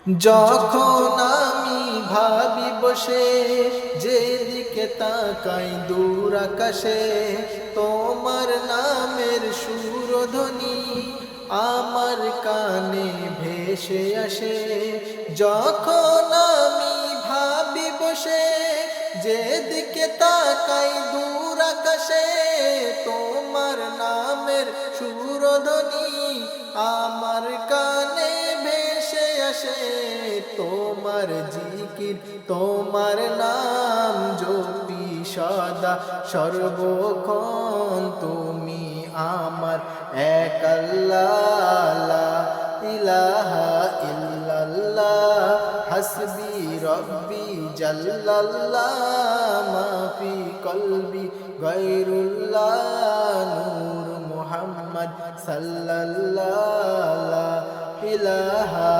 যখন আমি ভাবি বসে, যেদিকে তাকাই দূর আকাশে, তোমার নামের সুরধ্বনি আমার কানে ভেসে আসে। যখন আমি ভাবি বসে, যেদিকে তাকাই দূর আকাশে, তোমার নামের সুরধ্বনি আমার কানে ভেসে আসে। তোমার জিকির, তোমার নাম জপি সদা সর্বক্ষণ। তুমি আমার এক আল্লাহ, লা ইলাহা ইল্লাল্লাহ, হাসবি রব্বি জাল্লাল্লাহ, মাফি কলবি গায়রুল্লাহ, নূর মুহাম্মদ সাল্লাল্লাহ, লা ইলাহা